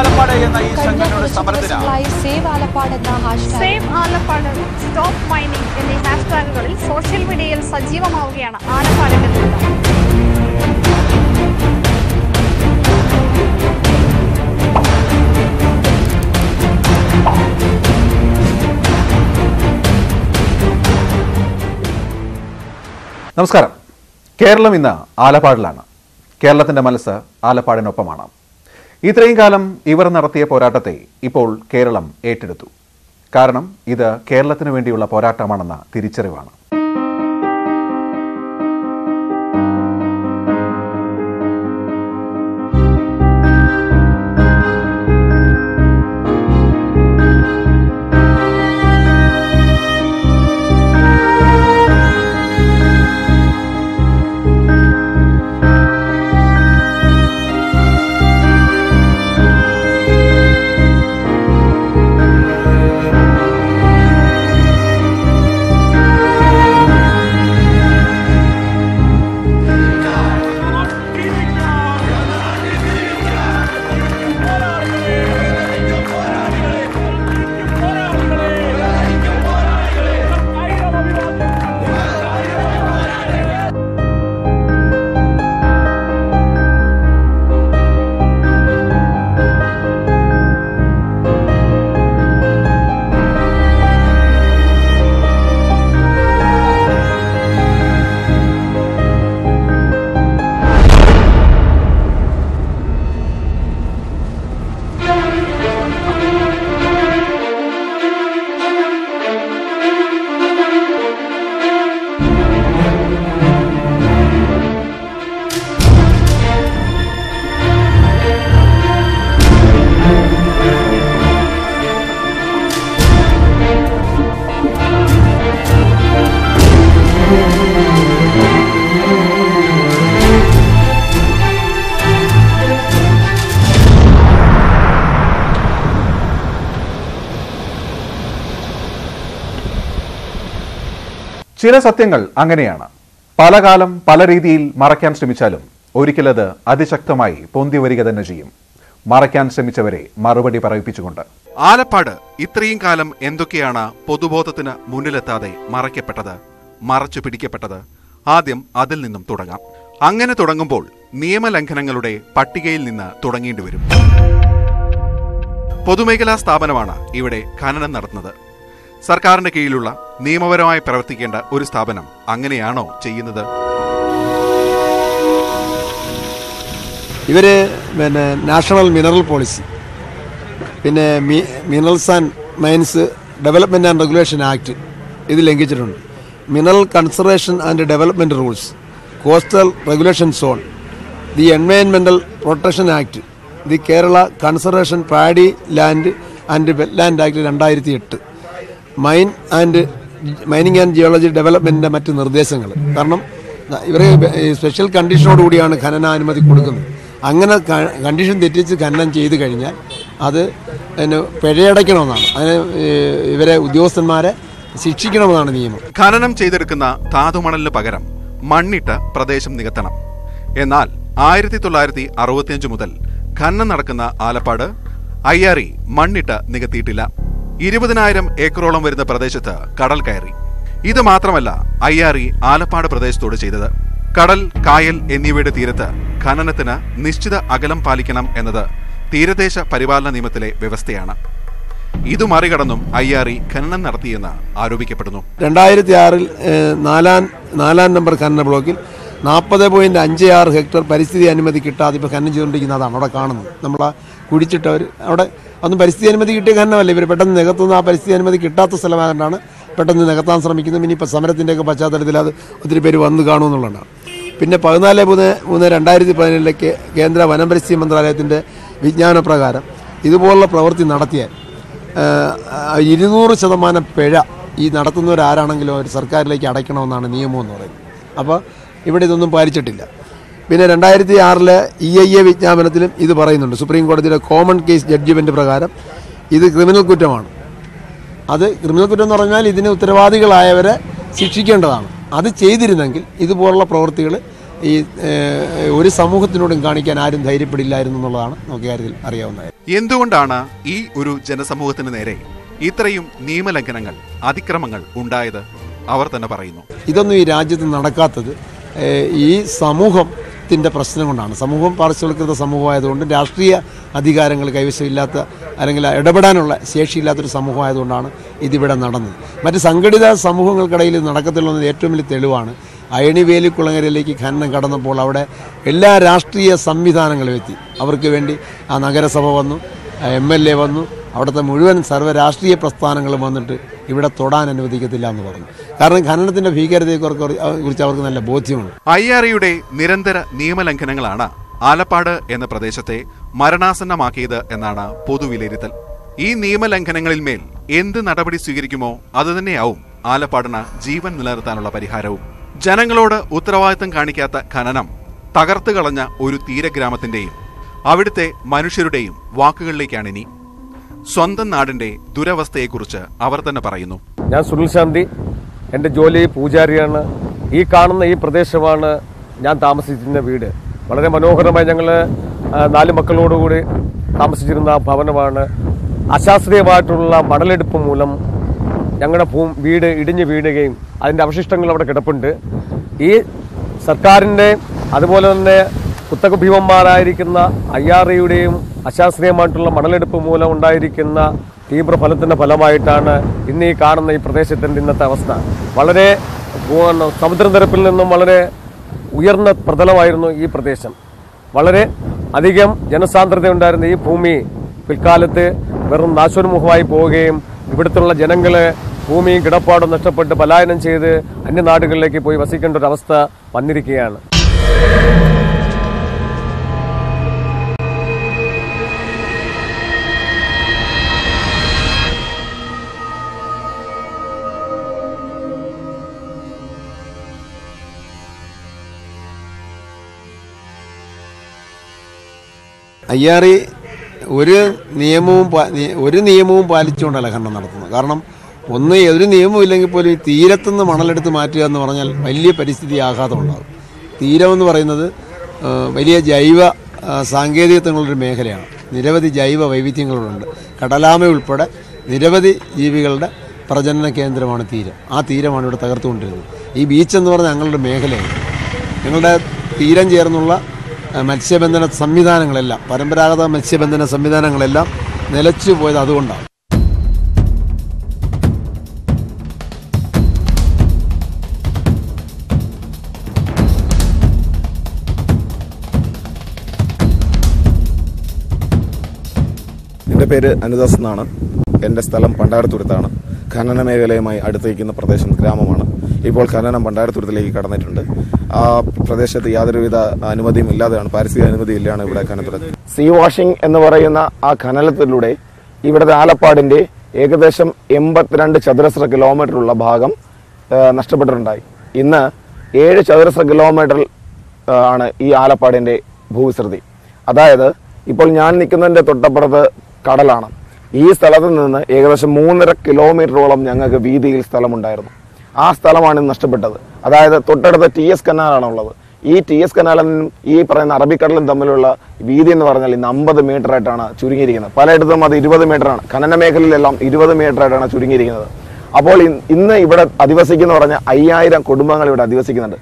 ആലപ്പാട് എന്ന ഈ സംഘടനയുടെ സമരത്തിന് സേവ് ആലപ്പാട് എന്ന hashtag save Alappad stop mining എന്നീ ഹാഷ്ടാഗുകളിൽ സോഷ്യൽ മീഡിയയിൽ സജീവമാവുകയാണ് ആലപ്പാടിന്റെ ദുരിതം. നമസ്കാരം. കേരളം ഇന്ന് ആലപ്പാടിലാണ്. കേരളത്തിന്റെ മനസ്സ് ആലപ്പാടിനൊപ്പമാണ്. ഇത്രയും കാലം ഇവർ നടത്തിയ പോരാട്ടത്തെ ഇപ്പോൾ കേരളം ഏറ്റെടുത്തു. കാരണം ഇത് കേരളത്തിന് വേണ്ടിയുള്ള പോരാട്ടമാണെന്ന തിരിച്ചറിവാണ്. ചില സത്യങ്ങൾ അങ്ങനെയാണ്. പല കാലം പല രീതിയിൽ മറയ്ക്കാൻ ശ്രമിച്ചാലും ഒരിക്കലത് അതിശക്തമായി പൊന്തി വരിക തന്നെ ചെയ്യും. മറയ്ക്കാൻ ശ്രമിച്ചവരെ മറുപടി പറയിപ്പിച്ചുകൊണ്ട്. ആലപ്പാട് ഇത്രയും കാലം എന്തൊക്കെയാണ് പൊതുബോധത്തിന് മുന്നിലെത്താതെ മറയ്ക്കപ്പെട്ടത്, മറച്ചു പിടിക്കപ്പെട്ടത്? ആദ്യം അതിൽ നിന്നും തുടങ്ങാം. അങ്ങനെ തുടങ്ങുമ്പോൾ നിയമലംഘനങ്ങളുടെ പട്ടികയിൽ നിന്ന് തുടങ്ങേണ്ടി വരും. പൊതുമേഖലാ സ്ഥാപനമാണ് ഇവിടെ ഖനനം നടത്തുന്നത്. സർക്കാരിന്റെ കീഴിലുള്ള നിയമപരമായി പ്രവർത്തിക്കേണ്ട ഒരു സ്ഥാപനം അങ്ങനെയാണോ ചെയ്യുന്നത്? ഇവര് നാഷണൽ മിനറൽ പോളിസി, പിന്നെ minerals and mines development and regulation act ഇത് ലംഘിച്ചിട്ടുണ്ട്. Mineral conservation and development rules, coastal regulation zone, the എൻവയൺമെന്റൽ protection act, the Kerala conservation paddy land and wetland act 2008, mining and geology ഡെവലപ്മെന്റിന്റെ മറ്റ് നിർദ്ദേശങ്ങൾ. കാരണം ഇവർ special കണ്ടീഷനോടുകൂടിയാണ് ഖനനാനുമതി കൊടുക്കുന്നത്. അങ്ങനെ കണ്ടീഷൻ തെറ്റിച്ച് ഖനനം ചെയ്ത് കഴിഞ്ഞാൽ അത് പിഴയടയ്ക്കണമെന്നാണ്. അതിന് ഇവരെ ഉദ്യോഗസ്ഥന്മാരെ ശിക്ഷിക്കണമെന്നാണ് നിയമം. ഖനനം ചെയ്തെടുക്കുന്ന ധാതുമണലിന് പകരം മണ്ണിട്ട് പ്രദേശം നികത്തണം. എന്നാൽ 1965 മുതൽ ഖനനം നടക്കുന്ന ആലപ്പാട് IRE മണ്ണിട്ട് നികത്തിയിട്ടില്ല. 20,000 ഏക്കറോളം വരുന്ന പ്രദേശത്ത് കടൽ കയറി. ഇത് മാത്രമല്ല IRE ആലപ്പാട് പ്രദേശത്തോട് ചെയ്തത്. കടൽ, കായൽ എന്നിവയുടെ തീരത്ത് ഖനനത്തിന് നിശ്ചിത അകലം പാലിക്കണം എന്നത് തീരദേശ പരിപാലന നിയമത്തിലെ വ്യവസ്ഥയാണ്. ഇത് മറികടന്നും IRE ഖനനം നടത്തിയെന്ന് ആരോപിക്കപ്പെടുന്നു. 2006 നാലാം നമ്പർ ഖനന ബ്ലോക്കിൽ 40.56 ഹെക്ടർ പരിസ്ഥിതി അനുമതി കിട്ടാതെ ഇപ്പോൾ ഖനനം ചെയ്തുകൊണ്ടിരിക്കുന്നതാണ് അവിടെ കാണുന്നത്. നമ്മളാ കുഴിച്ചിട്ടവർ അവിടെ ഒന്നും പരിസ്ഥിതി അനുമതി കിട്ടിയ ഖനനമല്ല. ഇവർ പെട്ടെന്ന് നികത്തുന്ന ആ പരിസ്ഥിതി അനുമതി കിട്ടാത്ത സ്ഥലമായതുകൊണ്ടാണ് പെട്ടെന്ന് നികത്താൻ ശ്രമിക്കുന്നത്. ഇനിയിപ്പോൾ സമരത്തിൻ്റെയൊക്കെ പശ്ചാത്തലത്തിൽ അത് ഒത്തിരി പേര് വന്ന് കാണുമെന്നുള്ളതാണ്. പിന്നെ 14/3/2017 കേന്ദ്ര വനം പരിസ്ഥിതി മന്ത്രാലയത്തിൻ്റെ വിജ്ഞാനപ്രകാരം ഇതുപോലുള്ള പ്രവൃത്തി നടത്തിയാൽ 200% പിഴ ഈ നടത്തുന്നവരാരാണെങ്കിലും അവർ സർക്കാരിലേക്ക് അടയ്ക്കണമെന്നാണ് നിയമം എന്ന് പറയുന്നത്. അപ്പോൾ ഇവിടെ ഇതൊന്നും പാലിച്ചിട്ടില്ല. പിന്നെ 2006 EIA വിജ്ഞാപനത്തിലും ഇത് പറയുന്നുണ്ട്. സുപ്രീം കോടതിയുടെ കോമൺ കേസ് ജഡ്ജ്മെൻറ്റ് പ്രകാരം ഇത് ക്രിമിനൽ കുറ്റമാണ്. അത് ക്രിമിനൽ കുറ്റം എന്ന് പറഞ്ഞാൽ ഇതിന് ഉത്തരവാദികളായവരെ ശിക്ഷിക്കേണ്ടതാണ്. അത് ചെയ്തിരുന്നെങ്കിൽ ഇതുപോലുള്ള പ്രവൃത്തികൾ ഈ ഒരു സമൂഹത്തിനോടും കാണിക്കാൻ ആരും ധൈര്യപ്പെടില്ലായിരുന്നു എന്നുള്ളതാണ് നമുക്ക് കാര്യത്തിൽ അറിയാവുന്നത്. എന്തുകൊണ്ടാണ് ഈ ഒരു ജനസമൂഹത്തിന് നേരെ ഇത്രയും നിയമലംഘനങ്ങൾ, അതിക്രമങ്ങൾ ഉണ്ടായത്? അവർ തന്നെ പറയുന്നു. ഇതൊന്നും ഈ രാജ്യത്ത് നടക്കാത്തത് ഈ സമൂഹത്തിൻ്റെ പ്രശ്നം കൊണ്ടാണ്. സമൂഹം പാർശ്വവൽക്കൃത സമൂഹമായതുകൊണ്ട് രാഷ്ട്രീയ അധികാരങ്ങൾ കൈവശമില്ലാത്ത അല്ലെങ്കിൽ ഇടപെടാനുള്ള ശേഷിയില്ലാത്തൊരു സമൂഹമായതുകൊണ്ടാണ് ഇതിവിടെ നടന്നത്. മറ്റ് സംഘടിത സമൂഹങ്ങൾക്കിടയിൽ നടക്കത്തുള്ളതിന് ഏറ്റവും വലിയ തെളിവാണ് അയണി വേലിക്കുളങ്ങരയിലേക്ക് ഖനനം കടന്നപ്പോൾ അവിടെ എല്ലാ രാഷ്ട്രീയ സംവിധാനങ്ങളും എത്തി. അവർക്ക് വേണ്ടി ആ നഗരസഭ വന്നു, MLA വന്നു, അവിടുത്തെ മുഴുവൻ സർവ്വരാഷ്ട്രീയ പ്രസ്ഥാനങ്ങളും വന്നിട്ട് ഇവിടെ തൊടാൻ അനുവദിക്കത്തില്ല എന്ന് പറഞ്ഞു. കാരണം ഖനനത്തിൻ്റെ ഭീകരതയെക്കുറിച്ച് അവർക്ക് നല്ല ബോധ്യമുണ്ട്. IREയുടെ നിരന്തര നിയമലംഘനങ്ങളാണ് ആലപ്പാട് എന്ന പ്രദേശത്തെ മരണാസന്നമാക്കിയത് എന്നാണ് പൊതുവിലയിരുത്തൽ. ഈ നിയമലംഘനങ്ങളിൽ മേൽ എന്ത് നടപടി സ്വീകരിക്കുമോ അതുതന്നെയാവും ആലപ്പാടിന് ജീവൻ നിലനിർത്താനുള്ള പരിഹാരവും. ജനങ്ങളോട് ഉത്തരവാദിത്തം കാണിക്കാത്ത ഖനനം തകർത്തു കളഞ്ഞ ഒരു തീരഗ്രാമത്തിന്റെയും അവിടുത്തെ മനുഷ്യരുടെയും വാക്കുകളിലേക്കാണിനി. സ്വന്തം നാടിന്റെ ദുരവസ്ഥയെക്കുറിച്ച് അവർ തന്നെ പറയുന്നു. ഞാൻ സുനിൽ ശാന്തി, എൻ്റെ ജോലി പൂജാരിയാണ്. ഈ കാണുന്ന ഈ പ്രദേശമാണ് ഞാൻ താമസിച്ചിരുന്ന വീട്. വളരെ മനോഹരമായി ഞങ്ങൾ 4 മക്കളോടുകൂടി താമസിച്ചിരുന്ന ഭവനമാണ്. അശാസ്ത്രീയമായിട്ടുള്ള മണലെടുപ്പ് മൂലം ഞങ്ങളുടെ വീട് ഇടിഞ്ഞു വീഴുകയും അതിൻ്റെ അവശിഷ്ടങ്ങൾ അവിടെ കിടപ്പുണ്ട്. ഈ സർക്കാരിൻ്റെ അതുപോലെ തന്നെ കുത്തക ഭീമന്മാരായിരിക്കുന്ന IREയുടെയും അശാസ്ത്രീയമായിട്ടുള്ള മണലെടുപ്പ് മൂലം ഉണ്ടായിരിക്കുന്ന തീവ്രഫലത്തിൻ്റെ ഫലമായിട്ടാണ് ഇന്ന് ഈ കാണുന്ന ഈ പ്രദേശത്തിൻ്റെ ഇന്നത്തെ അവസ്ഥ. വളരെ സമുദ്രനിരപ്പിൽ നിന്നും വളരെ ഉയർന്ന പ്രതലമായിരുന്നു ഈ പ്രദേശം. വളരെ അധികം ജനസാന്ദ്രത ഉണ്ടായിരുന്ന ഈ ഭൂമി പിൽക്കാലത്ത് വെറും നാശോന്മുഖമായി പോവുകയും ഇവിടുത്തുള്ള ജനങ്ങളെ ഭൂമിയും കിടപ്പാടും നഷ്ടപ്പെട്ട് പലായനം ചെയ്ത് അന്യനാടുകളിലേക്ക് പോയി വസിക്കേണ്ട ഒരു അവസ്ഥ വന്നിരിക്കുകയാണ്. IRE ഒരു നിയമവും പാലിച്ചുകൊണ്ടല്ല ഖനനം നടത്തുന്നത്. കാരണം ഒരു നിയമവും ഇല്ലെങ്കിൽ പോലും ഈ തീരത്തുനിന്ന് മണലെടുത്ത് മാറ്റുക എന്ന് പറഞ്ഞാൽ വലിയ പരിസ്ഥിതി ആഘാതം ഉണ്ടാകും. തീരമെന്ന് പറയുന്നത് വലിയ ജൈവ സാങ്കേതികത്വങ്ങളൊരു മേഖലയാണ്. നിരവധി ജൈവ വൈവിധ്യങ്ങളുണ്ട്. കടലാമ ഉൾപ്പെടെ നിരവധി ജീവികളുടെ പ്രജനന കേന്ദ്രമാണ് തീരം. ആ തീരമാണ് ഇവിടെ തകർത്തുകൊണ്ടിരുന്നത്. ഈ ബീച്ച് എന്ന് പറഞ്ഞാൽ ഞങ്ങളുടെ മേഖലയാണ്. ഞങ്ങളുടെ തീരം ചേർന്നുള്ള മത്സ്യബന്ധന സംവിധാനങ്ങളെല്ലാം, പരമ്പരാഗത മത്സ്യബന്ധന സംവിധാനങ്ങളെല്ലാം നിലച്ചു പോയത് അതുകൊണ്ടാണ്. എൻ്റെ പേര് അനുദാസ് എന്നാണ്. എൻ്റെ സ്ഥലം പണ്ടാരത്തുരുത്താണ്. ഖനന മേഖലയുമായി അടുത്തേക്കുന്ന പ്രദേശം ഗ്രാമമാണ്. ഇപ്പോൾ ഖനനം പണ്ടാരത്തുരുത്തിലേക്ക് കടന്നിട്ടുണ്ട്. ആ പ്രദേശത്ത് യാതൊരുവിധ അനുമതിയും ഇല്ലാതെയാണ്, പാരിസ്ഥിതിക അനുമതി ഇല്ലാതെ ഇവിടെ ഖനനം. സീ വാഷിംഗ് എന്ന് പറയുന്ന ആ ഖനനത്തിലൂടെ ഇവിടുത്തെ ആലപ്പാടിൻ്റെ ഏകദേശം 82 ചതുരശ്ര കിലോമീറ്ററുള്ള ഭാഗം നഷ്ടപ്പെട്ടിട്ടുണ്ടായി. ഇന്ന് 7 ചതുരശ്ര കിലോമീറ്റർ ആണ് ഈ ആലപ്പാടിൻ്റെ ഭൂവിസ്തൃതി. അതായത് ഇപ്പോൾ ഞാൻ നിൽക്കുന്നതിൻ്റെ തൊട്ടപ്പുറത്ത് കടലാണ്. ഈ സ്ഥലത്ത് നിന്ന് ഏകദേശം 3.5 കിലോമീറ്ററോളം ഞങ്ങൾക്ക് വീതിയിൽ സ്ഥലമുണ്ടായിരുന്നു. ആ സ്ഥലമാണ് നഷ്ടപ്പെട്ടത്. അതായത് തൊട്ടടുത്ത TS കനാലാണുള്ളത്. ഈ TS കനാലും ഈ പറയുന്ന അറബിക്കടലും തമ്മിലുള്ള വീതി എന്ന് പറഞ്ഞാൽ ഇന്ന് 50 മീറ്റർ ആയിട്ടാണ് ചുരുങ്ങിയിരിക്കുന്നത്. പലയിടത്തും അത് 20 മീറ്ററാണ്. ഖനന മേഖലയിലെല്ലാം 20 മീറ്റർ ആയിട്ടാണ് ചുരുങ്ങിയിരിക്കുന്നത്. അപ്പോൾ ഇന്ന് ഇവിടെ അധിവസിക്കുന്ന പറഞ്ഞാൽ 5000 കുടുംബങ്ങൾ ഇവിടെ അധിവസിക്കുന്നുണ്ട്.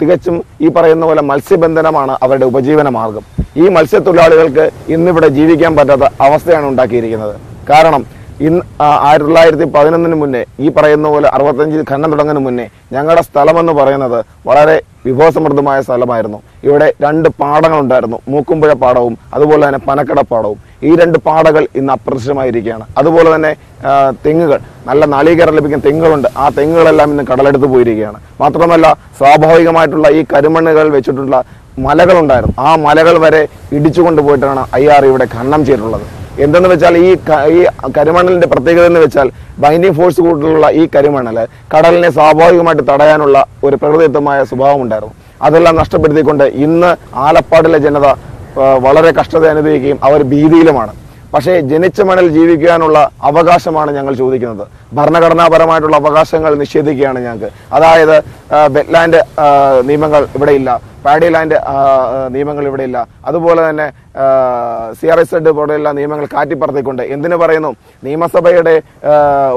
തികച്ചും ഈ പറയുന്ന പോലെ മത്സ്യബന്ധനമാണ് അവരുടെ ഉപജീവന മാർഗം. ഈ മത്സ്യത്തൊഴിലാളികൾക്ക് ഇന്നിവിടെ ജീവിക്കാൻ പറ്റാത്ത അവസ്ഥയാണ് ഉണ്ടാക്കിയിരിക്കുന്നത്. കാരണം 1911 മുന്നേ ഈ പറയുന്ന പോലെ 65 ഖനനം തുടങ്ങുന്നതിന് മുന്നേ ഞങ്ങളുടെ സ്ഥലമെന്ന് പറയുന്നത് വളരെ വിഭവസമൃദ്ധമായ സ്ഥലമായിരുന്നു. ഇവിടെ 2 പാടങ്ങളുണ്ടായിരുന്നു. മൂക്കുമ്പുഴ പാടവും അതുപോലെ തന്നെ പനക്കട പാടവും. ഈ 2 പാടകൾ ഇന്ന് അപ്രത്യക്ഷമായിരിക്കുകയാണ്. അതുപോലെ തന്നെ തെങ്ങുകൾ, നല്ല നാളികേരം ലഭിക്കുന്ന തെങ്ങുകളുണ്ട്. ആ തെങ്ങുകളെല്ലാം ഇന്ന് കടലെടുത്ത് പോയിരിക്കുകയാണ്. മാത്രമല്ല സ്വാഭാവികമായിട്ടുള്ള ഈ കരിമണ്ണുകൾ വെച്ചിട്ടുള്ള മലകളുണ്ടായിരുന്നു. ആ മലകൾ വരെ ഇടിച്ചു കൊണ്ടുപോയിട്ടാണ് IRE ഇവിടെ ഖനനം ചെയ്തിട്ടുള്ളത്. എന്തെന്ന് വെച്ചാൽ ഈ കരിമണലിന്റെ പ്രത്യേകത എന്ന് വെച്ചാൽ ബൈൻഡിങ് ഫോഴ്സ് കൂടുതലുള്ള ഈ കരിമണൽ കടലിനെ സ്വാഭാവികമായിട്ട് തടയാനുള്ള ഒരു പ്രകൃതിദത്തമായ സ്വഭാവം ഉണ്ടായിരുന്നു. അതെല്ലാം നഷ്ടപ്പെടുത്തിക്കൊണ്ട് ഇന്ന് ആലപ്പാടിലെ ജനത വളരെ കഷ്ടത അനുഭവിക്കുകയും അവർ ഭീതിയിലുമാണ്. പക്ഷേ ജനിച്ച മണ്ണിൽ ജീവിക്കാനുള്ള അവകാശമാണ് ഞങ്ങൾ ചോദിക്കുന്നത്. ഭരണഘടനാപരമായിട്ടുള്ള അവകാശങ്ങൾ നിഷേധിക്കുകയാണ് ഞങ്ങൾക്ക്. അതായത് വെറ്റ്ലാൻഡ് നിയമങ്ങൾ ഇവിടെ ഇല്ല, പാഡി ലാൻഡ് നിയമങ്ങൾ ഇവിടെയില്ല. അതുപോലെ തന്നെ CRZ പോലെയുള്ള നിയമങ്ങൾ കാറ്റിപ്പറത്തിക്കൊണ്ട് എന്തിനു പറയുന്നു, നിയമസഭയുടെ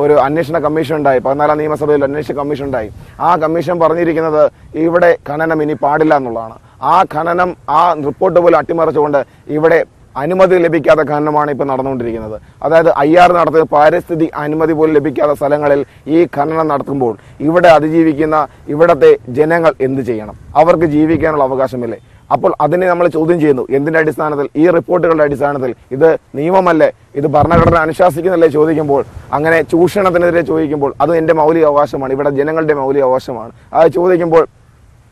ഒരു അന്വേഷണ കമ്മീഷൻ ഉണ്ടായി, 14ാം നിയമസഭയിൽ അന്വേഷണ കമ്മീഷൻ ഉണ്ടായി. ആ കമ്മീഷൻ പറഞ്ഞിരിക്കുന്നത് ഇവിടെ ഖനനം ഇനി പാടില്ല എന്നുള്ളതാണ്. ആ ഖനനം ആ റിപ്പോർട്ട് പോലും അട്ടിമറിച്ചുകൊണ്ട് ഇവിടെ അനുമതി ലഭിക്കാത്ത ഖനനമാണ് ഇപ്പോൾ നടന്നുകൊണ്ടിരിക്കുന്നത്. അതായത് IR നടത്തുന്ന പാരിസ്ഥിതി അനുമതി പോലും ലഭിക്കാത്ത സ്ഥലങ്ങളിൽ ഈ ഖനനം നടത്തുമ്പോൾ ഇവിടെ അതിജീവിക്കുന്ന ഇവിടത്തെ ജനങ്ങൾ എന്ത് ചെയ്യണം? അവർക്ക് ജീവിക്കാനുള്ള അവകാശമില്ലേ? അപ്പോൾ അതിനെ നമ്മൾ ചോദ്യം ചെയ്യുന്നു. എന്തിന്റെ അടിസ്ഥാനത്തിൽ? ഈ റിപ്പോർട്ടുകളുടെ അടിസ്ഥാനത്തിൽ. ഇത് നിയമമല്ലേ, ഇത് ഭരണഘടന അനുശാസിക്കുന്നല്ലേ ചോദിക്കുമ്പോൾ, അങ്ങനെ ചൂഷണത്തിനെതിരെ ചോദിക്കുമ്പോൾ അത് എന്റെ മൗലിക അവകാശമാണ്, ഇവിടെ ജനങ്ങളുടെ മൗലിക അവകാശമാണ്. അത് ചോദിക്കുമ്പോൾ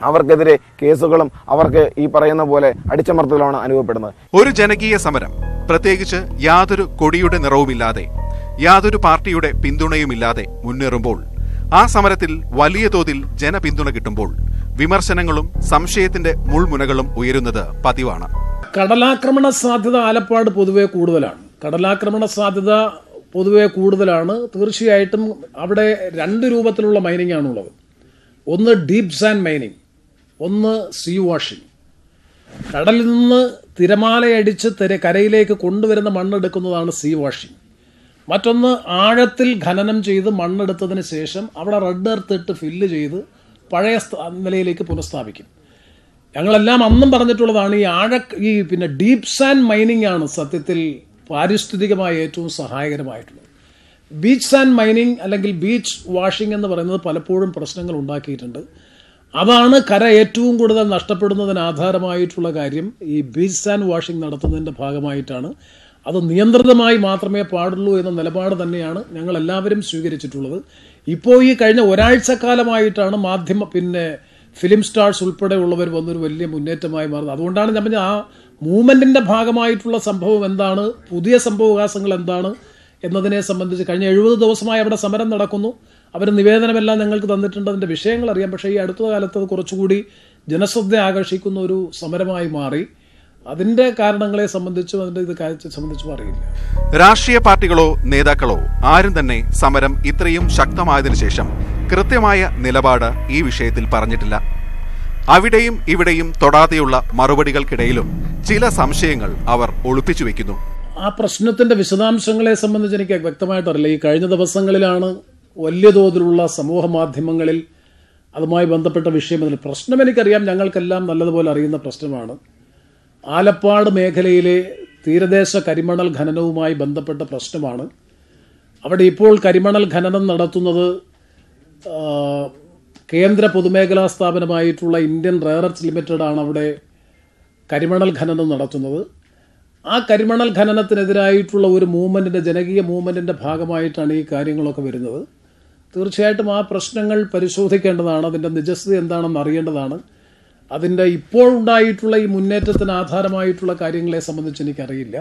അവർക്കെതിരെ കേസുകളും അവർക്ക് ഈ പറയുന്ന പോലെ അടിച്ചമർത്തലാണ് അനുഭവപ്പെടുന്നത്. ഒരു ജനകീയ സമരം, പ്രത്യേകിച്ച് യാതൊരു കൊടിയുടെ നിറവുമില്ലാതെ, യാതൊരു പാർട്ടിയുടെ പിന്തുണയുമില്ലാതെ മുന്നേറുമ്പോൾ, ആ സമരത്തിൽ വലിയ തോതിൽ ജനപിന്തുണ കിട്ടുമ്പോൾ വിമർശനങ്ങളും സംശയത്തിന്റെ മുൾമുനകളും ഉയരുന്നത് പതിവാണ്. കടലാക്രമണ സാധ്യത ആലപ്പാട് പൊതുവെ കൂടുതലാണ്. തീർച്ചയായിട്ടും അവിടെ 2 രൂപത്തിലുള്ള മൈനിങ് ആണുള്ളത്. ഒന്ന് ഡീപ് സാൻഡ് മൈനിങ്, ഒന്ന് സീ വാഷിംഗ്. കടലിൽ നിന്ന് തിരമാലയടിച്ച് കരയിലേക്ക് കൊണ്ടുവരുന്ന മണ്ണെടുക്കുന്നതാണ് സീ വാഷിംഗ്. മറ്റൊന്ന് ആഴത്തിൽ ഖനനം ചെയ്ത് മണ്ണെടുത്തതിന് ശേഷം അവിടെ റെഡ് എർത്ത് ഇട്ട് ഫില്ല് ചെയ്ത് പഴയ നിലയിലേക്ക് പുനഃസ്ഥാപിക്കും. ഞങ്ങളെല്ലാം അന്നും പറഞ്ഞിട്ടുള്ളതാണ്, ഈ ഡീപ് സാൻഡ് മൈനിങ് ആണ് സത്യത്തിൽ പാരിസ്ഥിതികമായി ഏറ്റവും സഹായകരമായിട്ടുള്ളത്. ബീച്ച് സാൻഡ് മൈനിങ് അല്ലെങ്കിൽ ബീച്ച് വാഷിംഗ് എന്ന് പറയുന്നത് പലപ്പോഴും പ്രശ്നങ്ങൾ ഉണ്ടാക്കിയിട്ടുണ്ട്. അതാണ് കര ഏറ്റവും കൂടുതൽ നഷ്ടപ്പെടുന്നതിന് ആധാരമായിട്ടുള്ള കാര്യം. ഈ ബീച്ച് സാൻഡ് വാഷിംഗ് നടത്തുന്നതിൻ്റെ ഭാഗമായിട്ടാണ്. അത് നിയന്ത്രിതമായി മാത്രമേ പാടുള്ളൂ എന്ന നിലപാട് തന്നെയാണ് ഞങ്ങളെല്ലാവരും സ്വീകരിച്ചിട്ടുള്ളത്. ഇപ്പോൾ ഈ കഴിഞ്ഞ ഒരാഴ്ചക്കാലമായിട്ടാണ് ഫിലിം സ്റ്റാർസ് ഉൾപ്പെടെയുള്ളവർ വന്നൊരു വലിയ മുന്നേറ്റമായി മാറുന്നത്. അതുകൊണ്ടാണ് ഞാൻ പറഞ്ഞ ആ മൂവ്മെൻറ്റിൻ്റെ ഭാഗമായിട്ടുള്ള സംഭവം എന്താണ്, പുതിയ സംഭവവികാസങ്ങൾ എന്താണ് എന്നതിനെ സംബന്ധിച്ച് കഴിഞ്ഞ 70 ദിവസമായി അവിടെ സമരം നടക്കുന്നു. അവർ നിവേദനമെല്ലാം ഞങ്ങൾക്ക് തന്നിട്ടുണ്ട്, അതിൻ്റെ വിഷയങ്ങൾ അറിയാം. പക്ഷേ ഈ അടുത്ത കാലത്ത് അത് കുറച്ചുകൂടി ജനശ്രദ്ധ ആകർഷിക്കുന്ന ഒരു സമരമായി മാറി. അതിന്റെ കാരണങ്ങളെ സംബന്ധിച്ചും അതിന്റെ കാര്യത്തെ സംബന്ധിച്ചും അറിയില്ല. രാഷ്ട്രീയ പാർട്ടികളോ നേതാക്കളോ ആരും തന്നെ സമരം ഇത്രയും ശക്തമായതിനു ശേഷം കൃത്യമായ നിലപാട് ഈ വിഷയത്തിൽ പറഞ്ഞിട്ടില്ല. അവിടെയും ഇവിടെയും തൊടാതെയുള്ള മറുപടികൾക്കിടയിലും ചില സംശയങ്ങൾ അവർ ഒളിപ്പിച്ചു വെക്കുന്നു. ആ പ്രശ്നത്തിന്റെ വിശദാംശങ്ങളെ സംബന്ധിച്ച് എനിക്ക് വ്യക്തമായിട്ട് അറിയില്ല. ഈ കഴിഞ്ഞ ദിവസങ്ങളിലാണ് വലിയ തോതിലുള്ള സമൂഹ മാധ്യമങ്ങളിൽ അതുമായി ബന്ധപ്പെട്ട വിഷയം. പ്രശ്നം എനിക്കറിയാം, ഞങ്ങൾക്കെല്ലാം നല്ലതുപോലെ അറിയുന്ന പ്രശ്നമാണ്. ആലപ്പാട് മേഖലയിലെ തീരദേശ കരിമണൽ ഖനനവുമായി ബന്ധപ്പെട്ട പ്രശ്നമാണ്. അവിടെ ഇപ്പോൾ കരിമണൽ ഖനനം നടത്തുന്നത് കേന്ദ്ര പൊതുമേഖലാ സ്ഥാപനമായിട്ടുള്ള ഇന്ത്യൻ റെയർ എർത്ത് ലിമിറ്റഡ് ആണ് അവിടെ കരിമണൽ ഖനനം നടത്തുന്നത്. ആ കരിമണൽ ഖനനത്തിനെതിരായിട്ടുള്ള ഒരു മൂവ്മെൻറ്റിൻ്റെ, ജനകീയ മൂവ്മെൻറ്റിൻ്റെ ഭാഗമായിട്ടാണ് ഈ കാര്യങ്ങളൊക്കെ വരുന്നത്. തീർച്ചയായിട്ടും ആ പ്രശ്നങ്ങൾ പരിശോധിക്കേണ്ടതാണ്. അതിൻ്റെ നിജസ്ഥിതി എന്താണെന്ന് അറിയേണ്ടതാണ്. അതിൻ്റെ ഇപ്പോൾ ഉണ്ടായിട്ടുള്ള ഈ മുന്നേറ്റത്തിന് ആധാരമായിട്ടുള്ള കാര്യങ്ങളെ സംബന്ധിച്ച് എനിക്കറിയില്ല.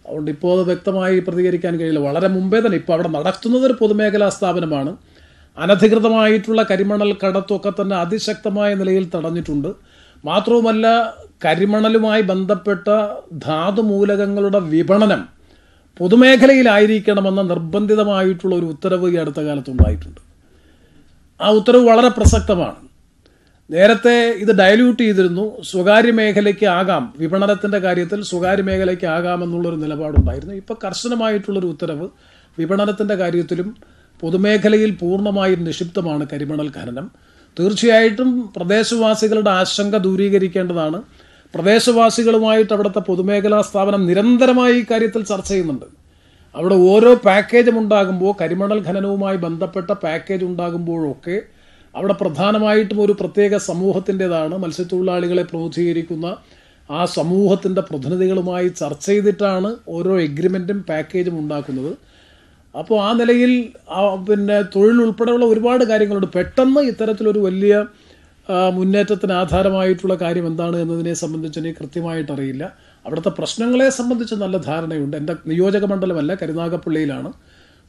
അതുകൊണ്ട് ഇപ്പോൾ അത് വ്യക്തമായി പ്രതികരിക്കാൻ കഴിയില്ല. വളരെ മുമ്പേ തന്നെ ഇപ്പോൾ അവിടെ നടത്തുന്നത് ഒരു പൊതുമേഖലാ സ്ഥാപനമാണ്. അനധികൃതമായിട്ടുള്ള കരിമണൽ കടത്തൊക്കെ തന്നെ അതിശക്തമായ നിലയിൽ തടഞ്ഞിട്ടുണ്ട്. മാത്രവുമല്ല, കരിമണലുമായി ബന്ധപ്പെട്ട ധാതുമൂലകങ്ങളുടെ വിപണനം പൊതുമേഖലയിലായിരിക്കണമെന്ന നിർബന്ധിതമായിട്ടുള്ള ഒരു ഉത്തരവ് ഈ അടുത്ത കാലത്തുണ്ടായിട്ടുണ്ട്. ആ ഉത്തരവ് വളരെ പ്രസക്തമാണ്. നേരത്തെ ഇത് ഡയല്യൂട്ട് ചെയ്തിരുന്നു. സ്വകാര്യ മേഖലയ്ക്ക് ആകാം, വിപണനത്തിൻ്റെ കാര്യത്തിൽ സ്വകാര്യ മേഖലയ്ക്ക് ആകാമെന്നുള്ളൊരു നിലപാടുണ്ടായിരുന്നു. ഇപ്പോൾ കർശനമായിട്ടുള്ളൊരു ഉത്തരവ് വിപണനത്തിൻ്റെ കാര്യത്തിലും പൊതുമേഖലയിൽ പൂർണ്ണമായും നിക്ഷിപ്തമാണ് കരിമണൽ ഖനനം. തീർച്ചയായിട്ടും പ്രദേശവാസികളുടെ ആശങ്ക ദൂരീകരിക്കേണ്ടതാണ്. പ്രദേശവാസികളുമായിട്ട് അവിടുത്തെ പൊതുമേഖലാ സ്ഥാപനം നിരന്തരമായി ഈ കാര്യത്തിൽ ചർച്ച ചെയ്യുന്നുണ്ട്. അവിടെ ഓരോ പാക്കേജും ഉണ്ടാകുമ്പോൾ, കരിമണൽ ഖനനവുമായി ബന്ധപ്പെട്ട പാക്കേജ് ഉണ്ടാകുമ്പോഴൊക്കെ അവിടെ പ്രധാനമായിട്ടും ഒരു പ്രത്യേക സമൂഹത്തിൻ്റെതാണ്, മത്സ്യത്തൊഴിലാളികളെ പ്രതിനിധീകരിക്കുന്ന ആ സമൂഹത്തിൻ്റെ പ്രതിനിധികളുമായി ചർച്ച ചെയ്തിട്ടാണ് ഓരോ എഗ്രിമെൻറ്റും പാക്കേജും ഉണ്ടാക്കുന്നത്. അപ്പോൾ ആ നിലയിൽ തൊഴിൽ ഉൾപ്പെടെയുള്ള ഒരുപാട് കാര്യങ്ങളുണ്ട്. പെട്ടെന്ന് ഇത്തരത്തിലൊരു വലിയ മുന്നേറ്റത്തിന് ആധാരമായിട്ടുള്ള കാര്യം എന്താണ് എന്നതിനെ സംബന്ധിച്ച് എനിക്ക് കൃത്യമായിട്ടറിയില്ല. അവിടുത്തെ പ്രശ്നങ്ങളെ സംബന്ധിച്ച് നല്ല ധാരണയുണ്ട്. എൻ്റെ നിയോജക മണ്ഡലമല്ല, കരുനാഗപ്പള്ളിയിലാണ്.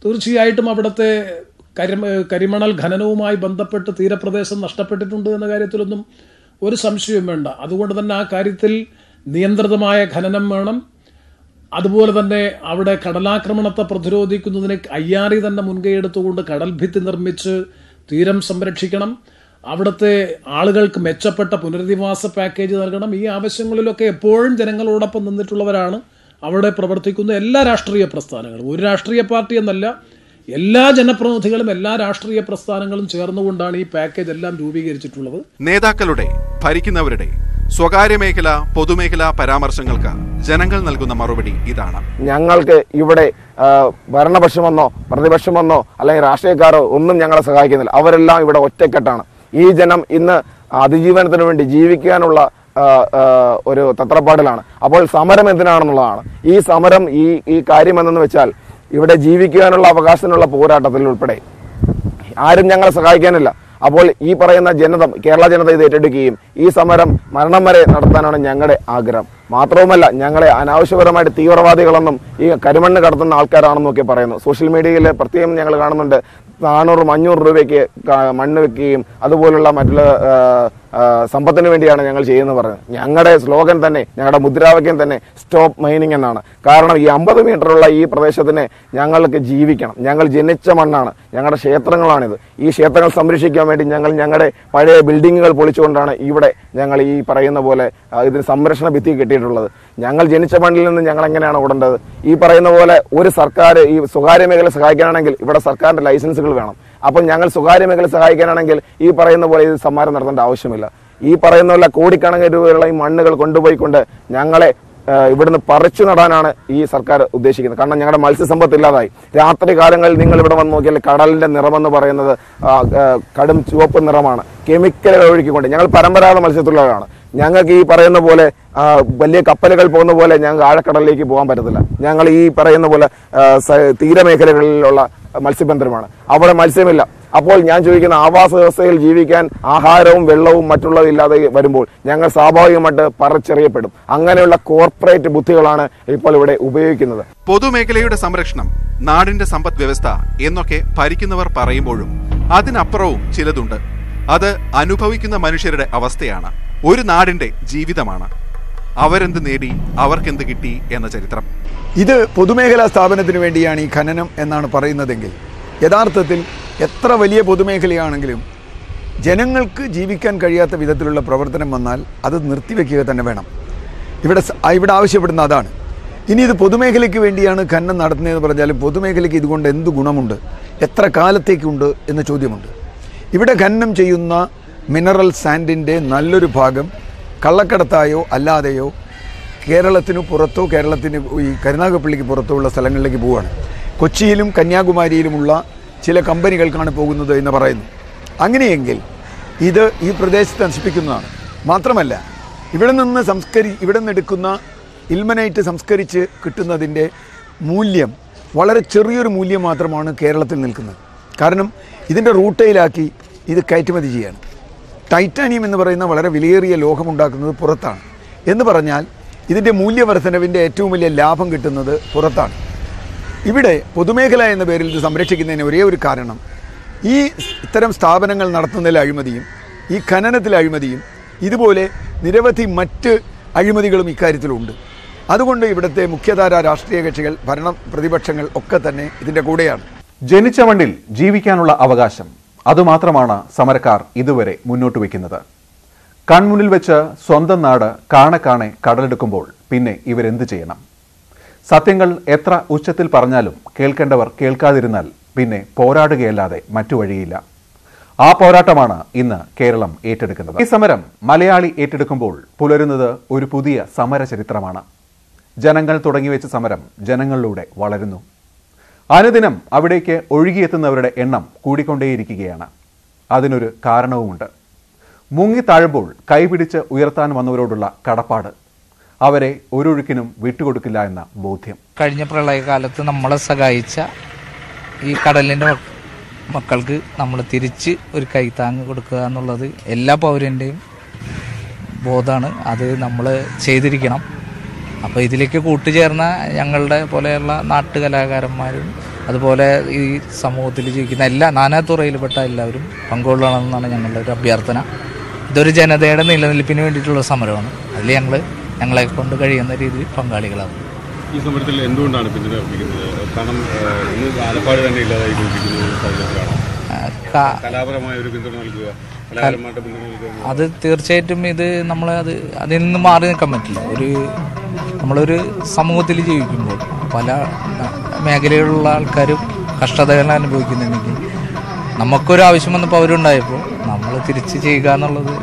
തീർച്ചയായിട്ടും അവിടുത്തെ കരിമണൽ ഖനനവുമായി ബന്ധപ്പെട്ട് തീരപ്രദേശം നഷ്ടപ്പെട്ടിട്ടുണ്ട് എന്ന കാര്യത്തിലൊന്നും ഒരു സംശയവും വേണ്ട. അതുകൊണ്ട് തന്നെ ആ കാര്യത്തിൽ നിയന്ത്രിതമായ ഖനനം വേണം. അതുപോലെ തന്നെ അവിടെ കടലാക്രമണത്തെ പ്രതിരോധിക്കുന്നതിന് IRE തന്നെ മുൻകൈ എടുത്തുകൊണ്ട് കടൽ ഭിത്തി നിർമ്മിച്ച് തീരം സംരക്ഷിക്കണം. അവിടുത്തെ ആളുകൾക്ക് മെച്ചപ്പെട്ട പുനരധിവാസ പാക്കേജ് നൽകണം. ഈ ആവശ്യങ്ങളിലൊക്കെ എപ്പോഴും ജനങ്ങളോടൊപ്പം നിന്നിട്ടുള്ളവരാണ് അവിടെ പ്രവർത്തിക്കുന്ന എല്ലാ രാഷ്ട്രീയ പ്രസ്ഥാനങ്ങളും. ഒരു രാഷ്ട്രീയ പാർട്ടി എന്നല്ല, എല്ലാ ജനപ്രതിനിധികളും എല്ലാ രാഷ്ട്രീയ പ്രസ്ഥാനങ്ങളും ചേർന്നുകൊണ്ടാണ് ഈ പാക്കേജ് എല്ലാം രൂപീകരിച്ചിട്ടുള്ളത്. നേതാക്കളുടെ, ഭരിക്കുന്നവരുടെ സ്വകാര്യ മേഖല, പൊതുമേഖലാ പരാമർശങ്ങൾക്ക് ജനങ്ങൾ നൽകുന്ന മറുപടി ഇതാണ്. ഞങ്ങൾക്ക് ഇവിടെ ഭരണപക്ഷമെന്നോ പ്രതിപക്ഷമെന്നോ അല്ലെങ്കിൽ രാഷ്ട്രീയക്കാരോ ഒന്നും ഞങ്ങളെ സഹായിക്കുന്നില്ല. അവരെല്ലാം ഇവിടെ ഒറ്റക്കെട്ടാണ്. ഈ ജനം ഇന്ന് അതിജീവനത്തിന് വേണ്ടി ജീവിക്കാനുള്ള ഒരു തത്രപ്പാടിലാണ്. അപ്പോൾ സമരം എന്തിനാണെന്നുള്ളതാണ്. ഈ സമരം ഈ കാര്യം എന്തെന്ന് വെച്ചാൽ ഇവിടെ ജീവിക്കാനുള്ള അവകാശത്തിനുള്ള പോരാട്ടത്തിൽ ഉൾപ്പെടെ ആരും ഞങ്ങളെ സഹായിക്കാനില്ല. അപ്പോൾ ഈ പറയുന്ന കേരള ജനത ഇത് ഏറ്റെടുക്കുകയും ഈ സമരം മരണം വരെ നടത്താനാണ് ഞങ്ങളുടെ ആഗ്രഹം. മാത്രവുമല്ല, ഞങ്ങളെ അനാവശ്യപരമായിട്ട് തീവ്രവാദികളെന്നും ഈ കരിമണ്ണ് കടത്തുന്ന ആൾക്കാരാണെന്നും ഒക്കെ പറയുന്നു. സോഷ്യൽ മീഡിയയിൽ പ്രത്യേകം ഞങ്ങൾ കാണുന്നുണ്ട്. 400-500 രൂപയ്ക്ക് മണ്ണ് വെക്കുകയും അതുപോലുള്ള മറ്റുള്ള സമ്പത്തിന് വേണ്ടിയാണ് ഞങ്ങൾ ചെയ്യുന്നത് പറഞ്ഞത്. ഞങ്ങളുടെ സ്ലോഗൻ തന്നെ, ഞങ്ങളുടെ മുദ്രാവാക്യം തന്നെ സ്റ്റോപ്പ് മൈനിങ് എന്നാണ്. കാരണം ഈ 50 മീറ്ററുള്ള ഈ പ്രദേശത്തിന് ഞങ്ങൾക്ക് ജീവിക്കണം. ഞങ്ങൾ ജനിച്ച മണ്ണാണ്, ഞങ്ങളുടെ ക്ഷേത്രങ്ങളാണിത്. ഈ ക്ഷേത്രങ്ങൾ സംരക്ഷിക്കാൻ വേണ്ടി ഞങ്ങൾ ഞങ്ങളുടെ പഴയ ബിൽഡിങ്ങുകൾ പൊളിച്ചുകൊണ്ടാണ് ഇവിടെ ഞങ്ങൾ ഈ പറയുന്ന പോലെ ഇതിന് സംരക്ഷണ ഭിത്തി കെട്ടിയിട്ടുള്ളത്. ഞങ്ങൾ ജനിച്ച മണ്ണിൽ നിന്ന് ഞങ്ങൾ എങ്ങനെയാണ് ഓടേണ്ടത്? ഈ പറയുന്ന പോലെ ഒരു സർക്കാർ ഈ സ്വകാര്യ മേഖല സഹായിക്കാനാണെങ്കിൽ ഇവിടെ സർക്കാരിന്റെ ലൈസൻസുകൾ വേണം. അപ്പോൾ ഞങ്ങൾ സ്വകാര്യ മേഖല സഹായിക്കാനാണെങ്കിൽ ഈ പറയുന്ന പോലെ ഇത് സമ്മാനം നടത്തേണ്ട ആവശ്യമില്ല. ഈ പറയുന്ന പോലെ കോടിക്കണക്കിന് രൂപയുള്ള ഈ മണ്ണുകൾ കൊണ്ടുപോയിക്കൊണ്ട് ഞങ്ങളെ ഇവിടുന്ന് പറിച്ചു നടാനാണ് ഈ സർക്കാർ ഉദ്ദേശിക്കുന്നത്. കാരണം ഞങ്ങളുടെ മത്സ്യസമ്പത്ത് ഇല്ലാതായി. രാത്രി കാലങ്ങളിൽ നിങ്ങൾ ഇവിടെ വന്ന് നോക്കിയാൽ കടലിന്റെ നിറമെന്ന് പറയുന്നത് കടും ചുവപ്പ് നിറമാണ്. കെമിക്കലുകൾ ഒഴുക്കിക്കൊണ്ട് ഞങ്ങൾ പരമ്പരാഗത മത്സ്യത്തൊഴിലാളികളാണ്. ഞങ്ങൾക്ക് ഈ പറയുന്ന പോലെ വലിയ കപ്പലുകൾ പോകുന്ന പോലെ ഞങ്ങൾക്ക് ആഴക്കടലിലേക്ക് പോകാൻ പറ്റത്തില്ല. ഞങ്ങൾ ഈ പറയുന്ന പോലെ തീരമേഖലകളിലുള്ള മത്സ്യബന്ധനമാണ്. അവിടെ മത്സ്യമില്ല. അപ്പോൾ ഞാൻ ചോദിക്കുന്ന, ആവാസ വ്യവസ്ഥയിൽ ജീവിക്കാൻ ആഹാരവും വെള്ളവും മറ്റുള്ളവ ഇല്ലാതെ വരുമ്പോൾ ഞങ്ങൾ സ്വാഭാവികമായിട്ട് പറിച്ചെറിയപ്പെടും. അങ്ങനെയുള്ള കോർപ്പറേറ്റ് ബുദ്ധികളാണ് ഇപ്പോൾ ഇവിടെ ഉപയോഗിക്കുന്നത്. പൊതുമേഖലയുടെ സംരക്ഷണം, നാടിന്റെ സമ്പദ് വ്യവസ്ഥ എന്നൊക്കെ ഭരിക്കുന്നവർ പറയുമ്പോഴും അതിനപ്പുറവും ചിലതുണ്ട്. അത് അനുഭവിക്കുന്ന മനുഷ്യരുടെ അവസ്ഥയാണ്. ഒരു നാടിന്റെ ജീവിതമാണ്. അവരെന്ത് നേടി, അവർക്കെന്ത് കിട്ടി എന്ന ചരിത്രം. ഇത് പൊതുമേഖലാ സ്ഥാപനത്തിന് വേണ്ടിയാണ് ഈ ഖനനം എന്നാണ് പറയുന്നതെങ്കിൽ യഥാർത്ഥത്തിൽ എത്ര വലിയ പൊതുമേഖലയാണെങ്കിലും ജനങ്ങൾക്ക് ജീവിക്കാൻ കഴിയാത്ത വിധത്തിലുള്ള പ്രവർത്തനം വന്നാൽ അത് നിർത്തിവെക്കുക തന്നെ വേണം. ഇവിടെ ആവശ്യപ്പെടുന്ന അതാണ്. ഇനി ഇത് പൊതുമേഖലയ്ക്ക് വേണ്ടിയാണ് ഖനനം നടത്തുന്നതെന്ന് പറഞ്ഞാലും പൊതുമേഖലയ്ക്ക് ഇതുകൊണ്ട് എന്ത് ഗുണമുണ്ട്, എത്ര കാലത്തേക്കുണ്ട് എന്ന ചോദ്യമുണ്ട്. ഇവിടെ ഖനനം ചെയ്യുന്ന മിനറൽ സാൻഡിൻ്റെ നല്ലൊരു ഭാഗം കള്ളക്കടത്തായോ അല്ലാതെയോ കേരളത്തിന് പുറത്തോ കേരളത്തിന് ഈ കരുനാഗപ്പള്ളിക്ക് പുറത്തോ ഉള്ള സ്ഥലങ്ങളിലേക്ക് പോവുകയാണ്. കൊച്ചിയിലും കന്യാകുമാരിയിലുമുള്ള ചില കമ്പനികൾക്കാണ് പോകുന്നത് എന്ന് പറയുന്നു. അങ്ങനെയെങ്കിൽ ഇത് ഈ പ്രദേശത്ത് നശിപ്പിക്കുന്നതാണ്. മാത്രമല്ല ഇവിടെ നിന്ന് എടുക്കുന്ന ഇൽമനൈറ്റ് സംസ്കരിച്ച് കിട്ടുന്നതിൻ്റെ മൂല്യം വളരെ ചെറിയൊരു മൂല്യം മാത്രമാണ് കേരളത്തിൽ നിൽക്കുന്നത്. കാരണം ഇതിൻ്റെ റൂട്ടയിലാക്കി ഇത് കയറ്റുമതി ചെയ്യാണ്. ടൈറ്റാനിയം എന്ന് പറയുന്ന വളരെ വിലയേറിയ ലോഹമുണ്ടാക്കുന്നത് പുറത്താണ്. എന്ന് പറഞ്ഞാൽ ഇതിൻ്റെ മൂല്യവർദ്ധനവിൻ്റെ ഏറ്റവും വലിയ ലാഭം കിട്ടുന്നത് പുറത്താണ്. ഇവിടെ പൊതുമേഖല എന്ന പേരിൽ ഇത് സംരക്ഷിക്കുന്നതിന് ഒരേ ഒരു കാരണം ഇത്തരം സ്ഥാപനങ്ങൾ നടത്തുന്നതിൽ അഴിമതിയും ഈ ഖനനത്തിൽ അഴിമതിയും ഇതുപോലെ നിരവധി മറ്റ് അഴിമതികളും ഇക്കാര്യത്തിലുണ്ട്. അതുകൊണ്ട് ഇവിടുത്തെ മുഖ്യധാര രാഷ്ട്രീയ കക്ഷികൾ, പ്രതിപക്ഷങ്ങൾ ഒക്കെ തന്നെ ഇതിൻ്റെ കൂടെയാണ്. ജനിച്ച മണ്ണിൽ ജീവിക്കാനുള്ള അവകാശം, അതുമാത്രമാണ് സമരക്കാർ ഇതുവരെ മുന്നോട്ട് വയ്ക്കുന്നത്. കൺമുന്നിൽ വെച്ച് സ്വന്തം നാട് കാണെ കടലെടുക്കുമ്പോൾ പിന്നെ ഇവരെന്ത് ചെയ്യണം? സത്യങ്ങൾ എത്ര ഉച്ചത്തിൽ പറഞ്ഞാലും കേൾക്കേണ്ടവർ കേൾക്കാതിരുന്നാൽ പിന്നെ പോരാടുകയല്ലാതെ മറ്റു വഴിയില്ല. ആ പോരാട്ടമാണ് ഇന്ന് കേരളം ഏറ്റെടുക്കുന്നത്. ഈ സമരം മലയാളി ഏറ്റെടുക്കുമ്പോൾ പുലരുന്നത് ഒരു പുതിയ സമര ചരിത്രമാണ്. ജനങ്ങൾ തുടങ്ങിവെച്ച സമരം ജനങ്ങളിലൂടെ വളരുന്നു. അനുദിനം അവിടേക്ക് ഒഴുകിയെത്തുന്നവരുടെ എണ്ണം കൂടിക്കൊണ്ടേയിരിക്കുകയാണ്. അതിനൊരു കാരണവുമുണ്ട്. മുങ്ങിത്താഴുമ്പോൾ കൈപിടിച്ച് ഉയർത്താൻ വന്നവരോടുള്ള കടപ്പാട്, അവരെ ഒരൊഴുക്കിനും വിട്ടുകൊടുക്കില്ല എന്ന ബോധ്യം. കഴിഞ്ഞ പ്രളയകാലത്ത് നമ്മളെ സഹായിച്ച ഈ കടലിൻ്റെ മക്കൾക്ക് നമ്മൾ തിരിച്ച് ഒരു കൈത്താങ്ങ് കൊടുക്കുക എന്നുള്ളത് എല്ലാ പൗരൻ്റെയും ബോധമാണ്. അത് നമ്മൾ ചെയ്തിരിക്കണം. അപ്പോൾ ഇതിലേക്ക് കൂട്ടുചേർന്ന ഞങ്ങളുടെ പോലെയുള്ള നാട്ടുകലാകാരന്മാരും അതുപോലെ ഈ സമൂഹത്തിൽ ജീവിക്കുന്ന എല്ലാ നാനാതുറയിൽപ്പെട്ട എല്ലാവരും പങ്കുകൊള്ളണമെന്നാണ് ഞങ്ങളുടെ ഒരു അഭ്യർത്ഥന. ഇതൊരു ജനതയുടെ നിലനിൽപ്പിന് വേണ്ടിയിട്ടുള്ള സമരമാണ്. അതിൽ ഞങ്ങളെ കൊണ്ട് കഴിയുന്ന രീതിയിൽ പങ്കാളികളാണ്. ഈ സമരത്തിൽ എന്തുകൊണ്ടാണ് പിന്തുണ അർപ്പിക്കുന്നത്? കാരണം ഇന്ന് ആലപ്പാട് തന്നെ ഇല്ലാതായി കൊണ്ടിരിക്കുന്ന കലാപരമായ ഒരു പിന്തുണ നൽകുക അത് തീർച്ചയായിട്ടും ഇത് നമ്മളത് അതിൽ നിന്ന് മാറി നിൽക്കാൻ പറ്റില്ല. നമ്മളൊരു സമൂഹത്തിൽ ജീവിക്കുമ്പോൾ പല മേഖലയിലുള്ള ആൾക്കാരും കഷ്ടതകൾ അനുഭവിക്കുന്നുണ്ടെങ്കിൽ നമുക്കൊരു ആവശ്യം വന്നപ്പോൾ അവരുണ്ടായപ്പോൾ നമ്മൾ തിരിച്ച് ചെയ്യുക എന്നുള്ളത്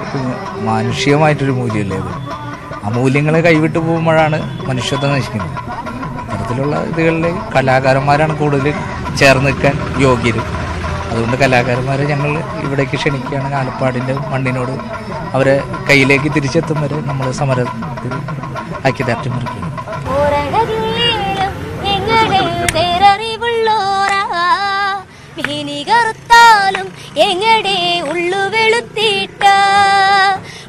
മാനുഷികമായിട്ടൊരു മൂല്യമല്ലേ അത്. ആ മൂല്യങ്ങളെ കൈവിട്ട് പോകുമ്പോഴാണ് മനുഷ്യത്വം നശിക്കുന്നത്. അത്തരത്തിലുള്ള ഇതുകളിൽ കലാകാരന്മാരാണ് കൂടുതൽ ചേർന്ന് നിൽക്കാൻ യോഗ്യർ. അതുകൊണ്ട് കലാകാരന്മാരെ ഞങ്ങൾ ഇവിടേക്ക് ക്ഷണിക്കുകയാണ്. ആലപ്പാടിൻ്റെ മണ്ണിനോട് അവരെ കയ്യിലേക്ക് തിരിച്ചെത്തും വരെ നമ്മൾ സമരത്തിൽ ഐക്യദാർഢ്യം മറിക്കും. കറുത്താലും എങ്ങടെ ഉള്ളു വെളുത്തിട്ട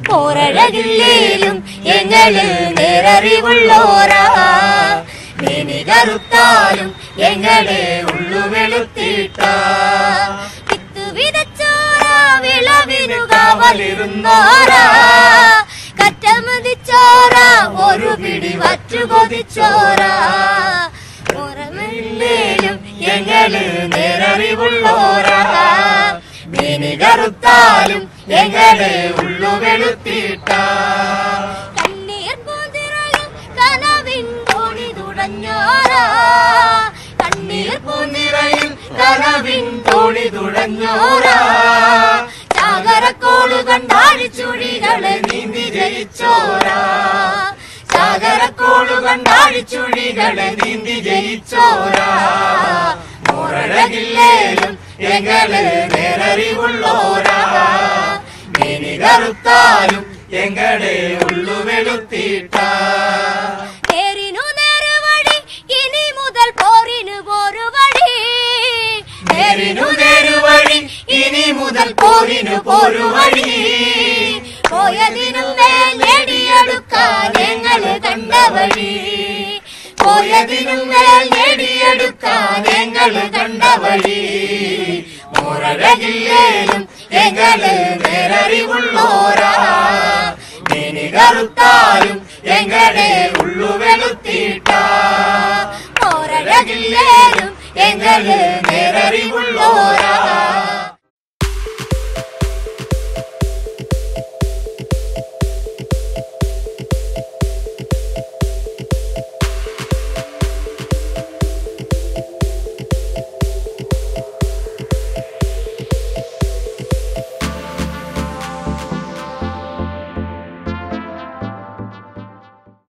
പോരഴകില്ലേലും എങ്ങള് നേരറിവുള്ളോരാ. മിനി കറുത്താലും എങ്ങടെ ഉള്ളു വെളുത്തിട്ട വിത്ത് വിതച്ചോരാ വിളവിനു കാവലിരുന്നോരാ. കറ്റമതിച്ചോരാ ഒരു പിടി വറ്റു കൊതിച്ചോരാ. പുറമെല്ലേലും എങ്ങള് നേരറിവുള്ളോരാ. മിനി കറുത്താലും എങ്ങളെ ഉള്ളു വെളുത്തിട്ട കണ്ണീർ പൂന്തിറയിൽ കനവിൻ തോണി തുഴഞ്ഞോരാ. കണ്ണീർ പൂന്തിറയിൽ കനവിൻ തോണി തുഴഞ്ഞോരാ. ചാകരക്കോളു കണ്ടാഴിച്ചുഴികളെ നീന്തി ജയിച്ചോരാ. ചാകരക്കോളു കണ്ടാഴിച്ചുഴികളെ നീന്തി ജയിച്ചോരാ. മോറഴകില്ലേലും എങ്ങള് നേരറിവുള്ളോരാ. മിനി കറുത്താലും എങ്ങളെ ഉള്ളു വെളുത്തിട്ട നേരിനു നേരുവഴി ഇനി മുതൽ പോരിനു പോരു വഴി. നേരിനു നേരുവഴി ഇനി മുതൽ പോരിനു പോരു വഴി. പോയതിനും മേൽ നേടിയെടുക്കാൻ ഞങ്ങള് കണ്ട വഴി. പോയതിനും മേൽ നേടിയെടുക്കാൻ ഞങ്ങള് കണ്ട വഴി. മോറഴകില്ലേലും എങ്ങള് നേരറിവുള്ളോരാ. മിനി കറുത്താലും എങ്ങളെ ഉള്ളു വെളുത്തിട്ട മോറഴകില്ലേലും എങ്ങള് നേരറിവുള്ളോരാ.